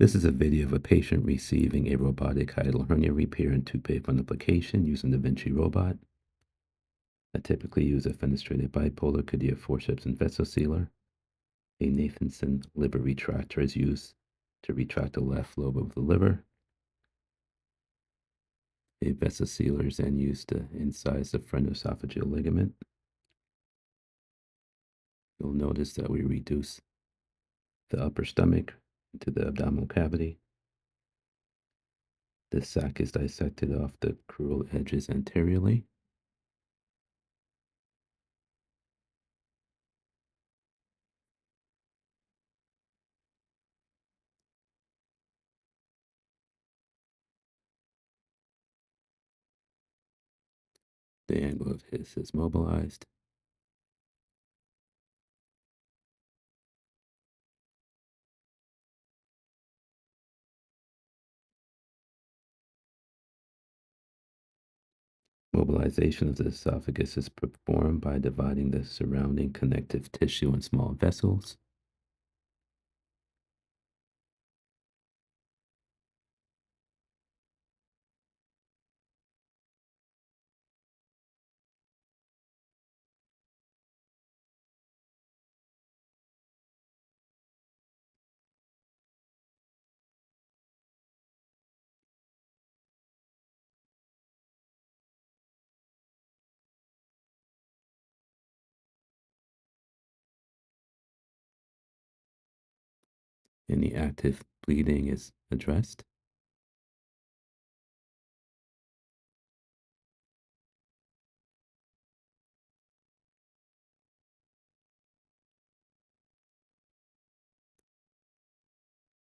This is a video of a patient receiving a robotic hiatal hernia repair and tooth fundoplication using the Da Vinci robot. I typically use a fenestrated bipolar Cadia forceps and vessel sealer. A Nathanson liver retractor is used to retract the left lobe of the liver. A vessel sealer is then used to incise the phrenosophageal ligament. You'll notice that we reduce the upper stomach into the abdominal cavity. The sac is dissected off the crural edges anteriorly. The angle of his is mobilized. Mobilization of the esophagus is performed by dividing the surrounding connective tissue in small vessels. Any active bleeding is addressed.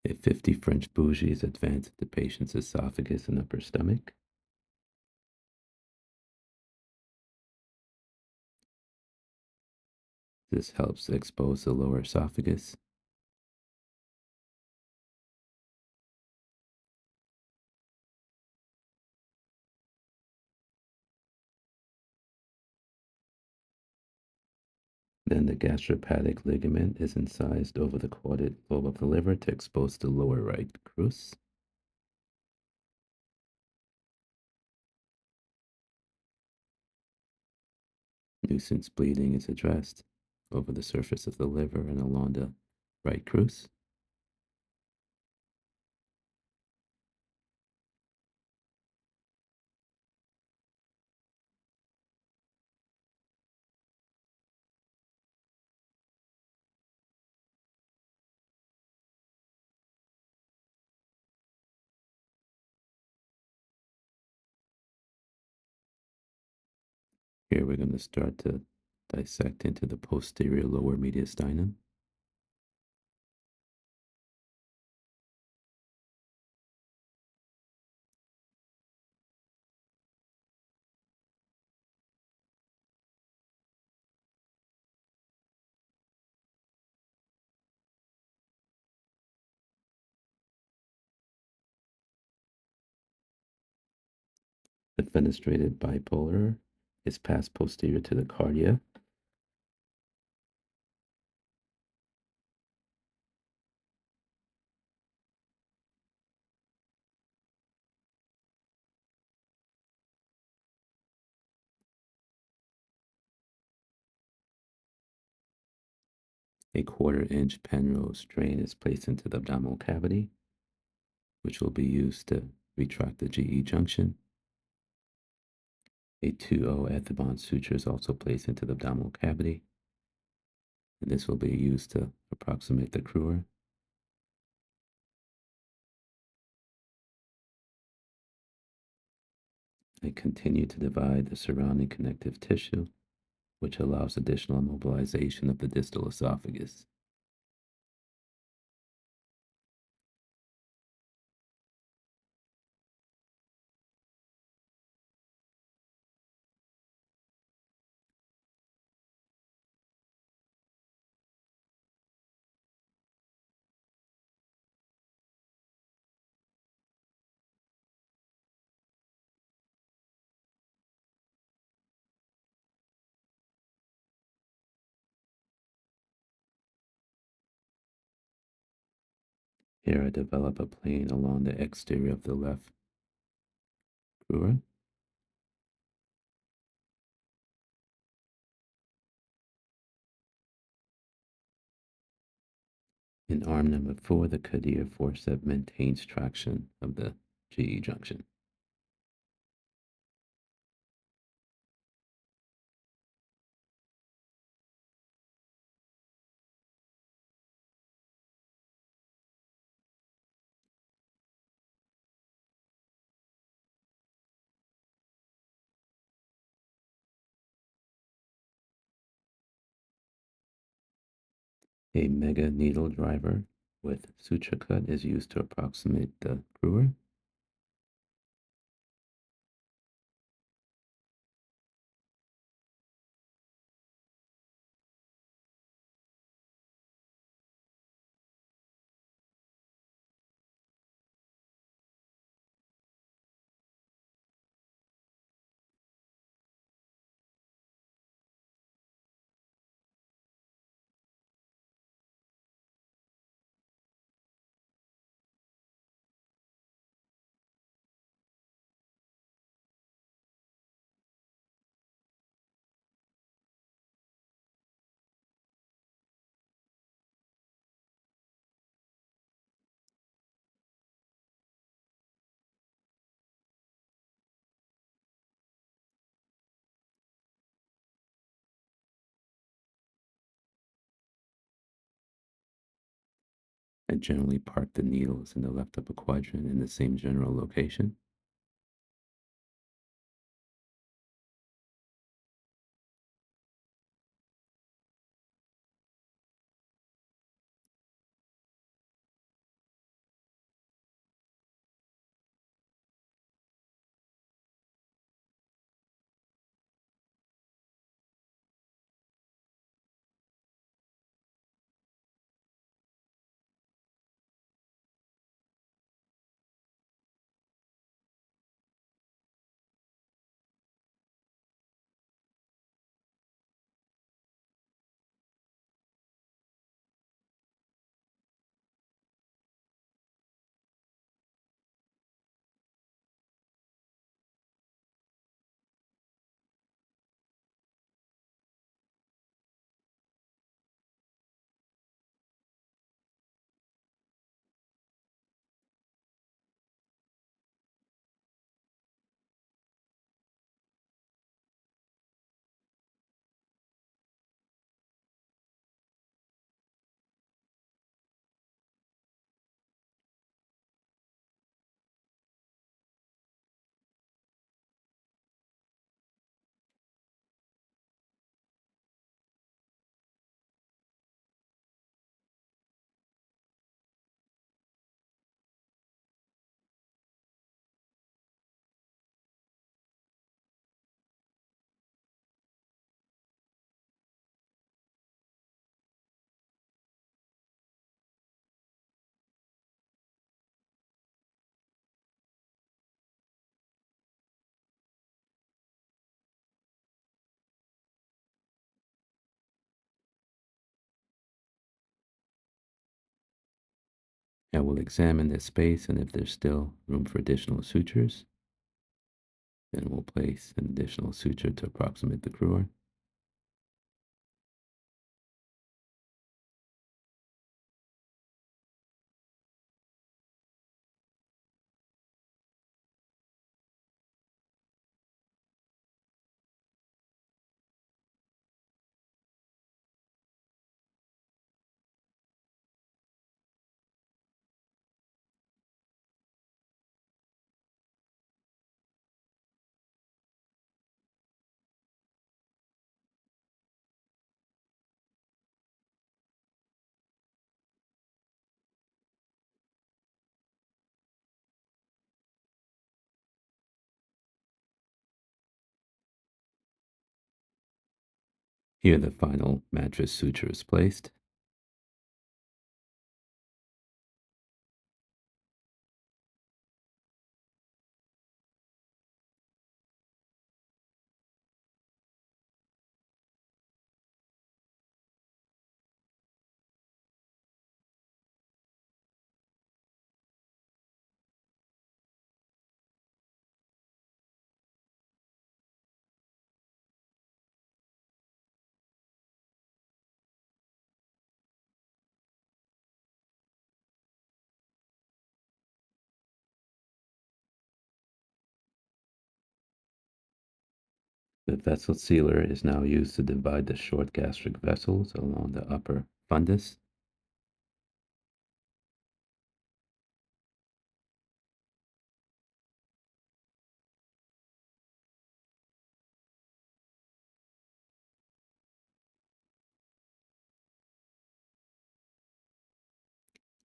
A 50 French bougie is advanced to the patient's esophagus and upper stomach. This helps expose the lower esophagus. Then the gastroparetic ligament is incised over the caudate lobe of the liver to expose the lower right crus. Nuisance bleeding is addressed over the surface of the liver and along the right crus. Here we're going to start to dissect into the posterior lower mediastinum. The fenestrated bipolar is passed posterior to the cardia. A 1/4-inch Penrose drain is placed into the abdominal cavity, which will be used to retract the GE junction. A 2O Ethibond suture is also placed into the abdominal cavity, and this will be used to approximate the crura. I continue to divide the surrounding connective tissue, which allows additional mobilization of the distal esophagus. Here I develop a plane along the exterior of the left cruer. In arm number 4, the Kadir forceps maintains traction of the GE junction. A mega needle driver with suture cut is used to approximate the cruer. I generally park the needles in the left upper quadrant in the same general location. I will examine the space, and if there's still room for additional sutures, then we'll place an additional suture to approximate the cruer. Here the final mattress suture is placed. The vessel sealer is now used to divide the short gastric vessels along the upper fundus.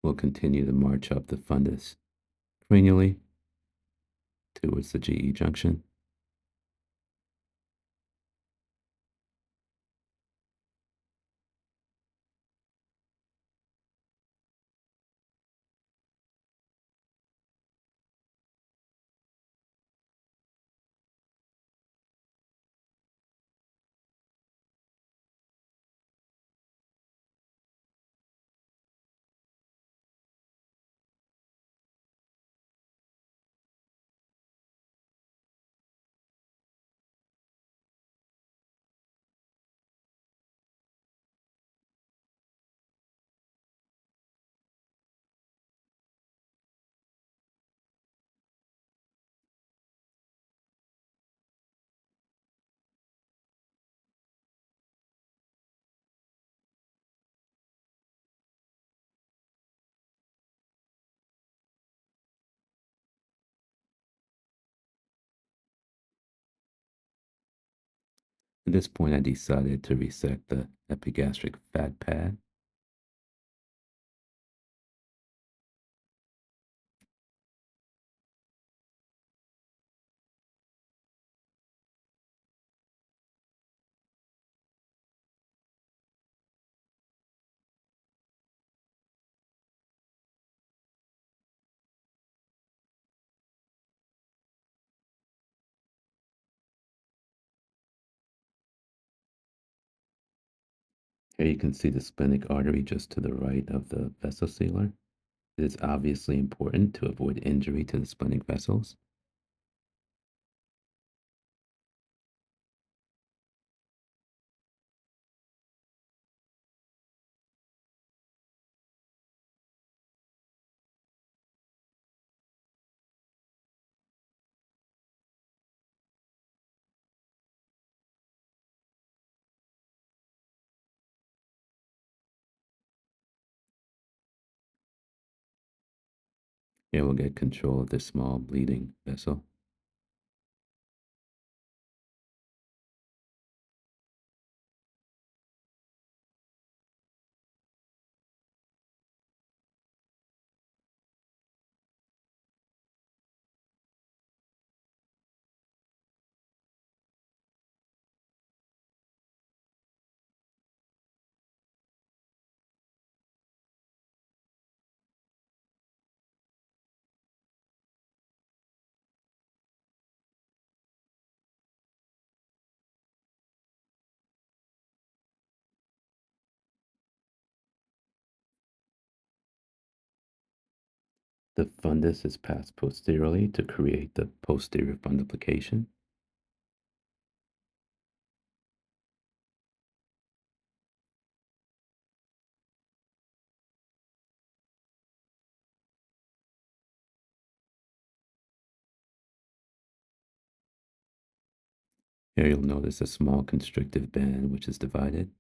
We'll continue to march up the fundus cranially towards the GE junction. At this point, I decided to resect the epigastric fat pad. Here you can see the splenic artery just to the right of the vessel sealer. It is obviously important to avoid injury to the splenic vessels. Here we'll get control of this small bleeding vessel. The fundus is passed posteriorly to create the posterior fundoplication. Here you'll notice a small constrictive band which is divided.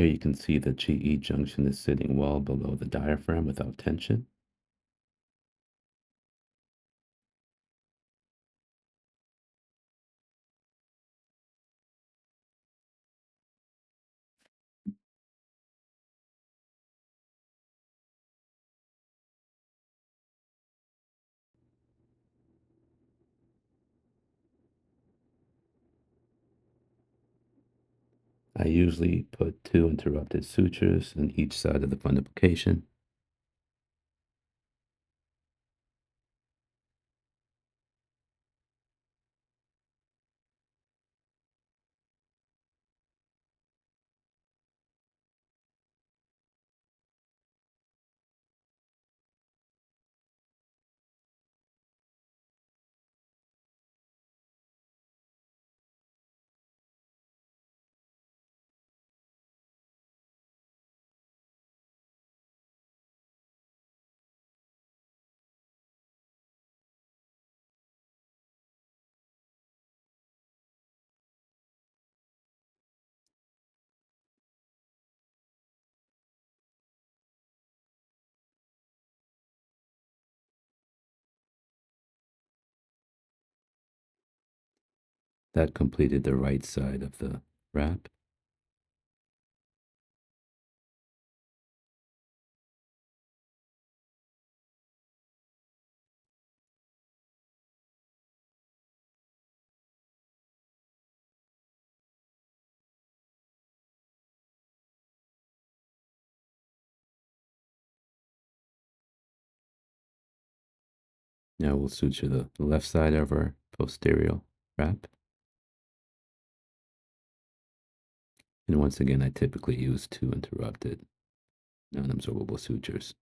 Here you can see the GE junction is sitting well below the diaphragm without tension. I usually put 2 interrupted sutures on each side of the fundoplication. That completed the right side of the wrap. Now we'll suture the left side of our posterior wrap. And once again, I typically use 2 interrupted non-absorbable sutures.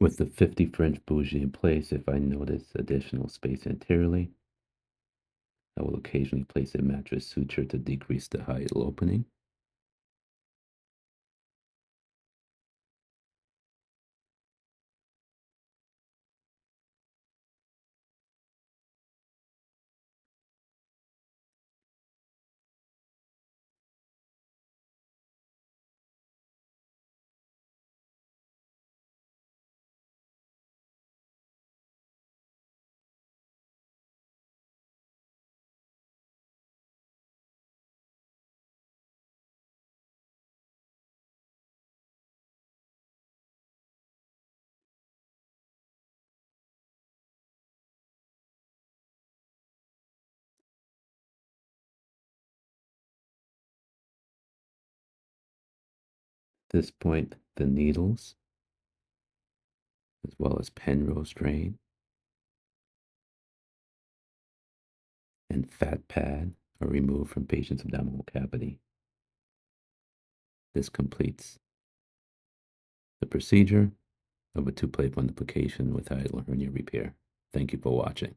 With the 50 French bougie in place, if I notice additional space anteriorly, I will occasionally place a mattress suture to decrease the hiatal opening. At this point, the needles, as well as Penrose drain and fat pad, are removed from patient's abdominal cavity. This completes the procedure of a two-plate fundoplication with hiatal hernia repair. Thank you for watching.